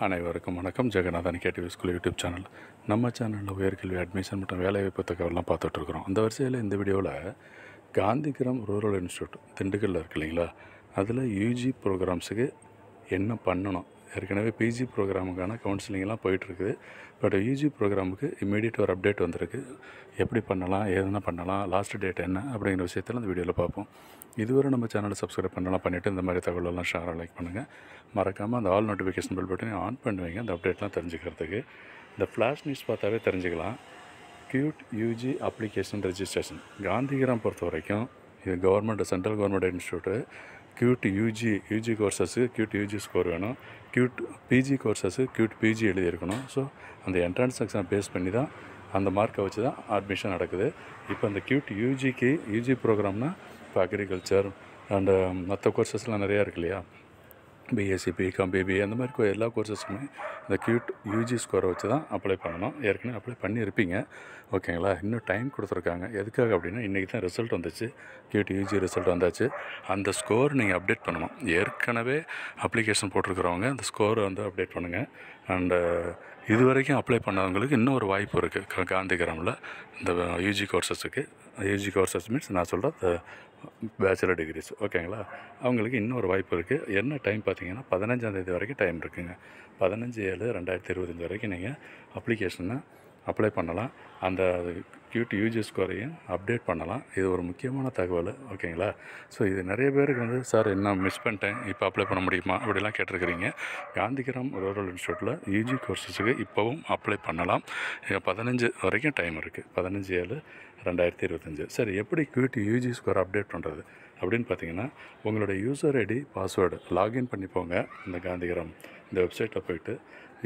அனைவருக்கும் வணக்கம். Jeganathan KTV school YouTube channel. நம்ம சேனலில் உயர்கல்வி அட்மிஷன் மற்றும் வேலைவாய்ப்பு தகவலாம் பார்த்துட்ருக்குறோம். அந்த வரிசையில் இந்த வீடியோவில் காந்திகிராம் ரூரல் இன்ஸ்டியூட் திண்டுக்கல்லில் இருக்கு இல்லைங்களா, அதில் யூஜி ப்ரோக்ராம்ஸுக்கு என்ன பண்ணணும். ஏற்கனவே பிஜி ப்ரோக்ராமுக்கான கவுன்சிலிங்லாம் போயிட்டுருக்குது. பட் யூஜி ப்ரோக்ராமுக்கு இமீடியட் ஒரு அப்டேட் வந்திருக்கு. எப்படி பண்ணலாம், எதுனா பண்ணலாம், லாஸ்ட் டேட் என்ன அப்படிங்கிற விஷயத்தில் இந்த வீடியோவில் பார்ப்போம். இதுவரை நம்ம சேனலை சப்ஸ்கிரைப் பண்ணலாம் பண்ணிவிட்டு இந்த மாதிரி தகவலெல்லாம் ஷேர் லைக் பண்ணுங்கள். மறக்காமல் அந்த ஆல் நோட்டிஃபிகேஷன் பெல் பட்டனையும் ஆன் பண்ணுவீங்க அந்த அப்டேட்லாம் தெரிஞ்சுக்கிறதுக்கு. இந்த ஃப்ளாஷ் நியூஸ் பார்த்தாவே தெரிஞ்சுக்கலாம். CUET UG application registration Gandhigram பொறுத்த வரைக்கும் இது government central government institute. CUET UG courses CUET UG score வேணும். CUET PG courses CUET PG எழுதியிருக்கணும். ஸோ அந்த என்ட்ரன்ஸ் எக்ஸாம் பேஸ் பண்ணி தான் அந்த மார்க்கை வச்சு தான் அட்மிஷன் நடக்குது. இப்போ அந்த கியூட் யூஜி ப்ரோக்ராம்னால் இப்போ அக்ரிகல்ச்சர் அண்டு மற்ற கோர்சஸ்லாம் நிறையா இருக்கு இல்லையா, பிஎஸ்சி பிகாம் பிபிஏ அந்த மாதிரி எல்லா கோர்சஸுமே இந்த கியூட் யூஜி ஸ்கோரை வச்சு தான் அப்ளை பண்ணணும். ஏற்கனவே அப்ளை பண்ணியிருப்பீங்க, ஓகேங்களா. இன்னும் டைம் கொடுத்துருக்காங்க. எதுக்காக அப்படின்னா இன்றைக்கி தான் ரிசல்ட் வந்துச்சு. கியூட் யூஜி ரிசல்ட் வந்தாச்சு. அந்த ஸ்கோர் நீங்கள் அப்டேட் பண்ணணும். ஏற்கனவே அப்ளிகேஷன் போட்டிருக்கிறவங்க அந்த ஸ்கோரை வந்து அப்டேட் பண்ணுங்கள். அண்டு இது வரைக்கும் அப்ளை பண்ணவங்களுக்கு இன்னும் ஒரு வாய்ப்பு இருக்குது காந்திகிராமில் இந்த யூஜி கோர்சஸ் மீன்ஸ் நான் சொல்கிறேன் பேச்சுலர் டிகிரிஸ், ஓகேங்களா. அவங்களுக்கு இன்னொரு வாய்ப்பு இருக்குது. என்ன டைம் பார்த்தீங்கன்னா 15ஆம் தேதி வரைக்கும் டைம் இருக்குதுங்க. 15/7/2025 வரைக்கும் நீங்கள் அப்ளிகேஷனை அப்ளை பண்ணலாம். அந்த கியூட் யூஜி ஸ்கோரையும் அப்டேட் பண்ணலாம். இது ஒரு முக்கியமான தகவல், ஓகேங்களா. ஸோ இது நிறைய பேருக்கு வந்து சார் என்ன மிஸ் பண்ணிட்டேன், இப்போ அப்ளை பண்ண முடியுமா அப்படிலாம் கேட்டிருக்கிறீங்க. காந்திகிராம் ரூரல் இன்ஸ்டியூட்டில் யூஜி கோர்சஸுக்கு இப்போவும் அப்ளை பண்ணலாம். 15 வரைக்கும் டைம் இருக்குது. 15/7/2025. சரி, எப்படி கியூட் யூஜி ஸ்கோர் அப்டேட் பண்ணுறது அப்படின்னு பார்த்தீங்கன்னா, உங்களோட யூசர் ஐடி பாஸ்வேர்டு லாகின் பண்ணி போங்க. இந்த காந்திகிராம் இந்த வெப்சைட்டில் போய்ட்டு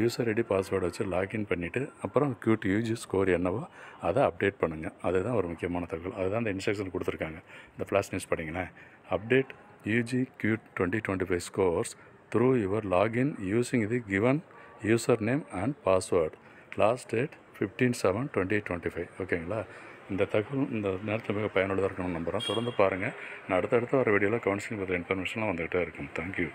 யூசர் ஐடி பாஸ்வேர்டை வச்சு லாகின் பண்ணிவிட்டு அப்புறம் கியூட் யூஜி ஸ்கோர் என்னவோ அதை அப்டேட் பண்ணுங்கள். அதுதான் ஒரு முக்கியமான தகவல். அதுதான் இந்த இன்ஸ்ட்ரக்ஷன் கொடுத்துருக்காங்க. இந்த ஃப்ளாஷ் நியூஸ் படிங்களேன். Update UG CUET 2025 scores through your login using the given user name and password. Last date 15/7/2025. ஓகேங்களா. இந்த தகவல் இந்த நேரத்தில் மிக பயனுள்ளதாக இருக்கணும்னு நம்புகிறோம். தொடர்ந்து பாருங்கள். நான் அடுத்தடுத்து வர வீடியோவில் கவுன்சிலிங் பற்றிய இன்ஃபர்மேஷன்லாம் வந்துகிட்டே இருக்கும். தேங்க்யூ.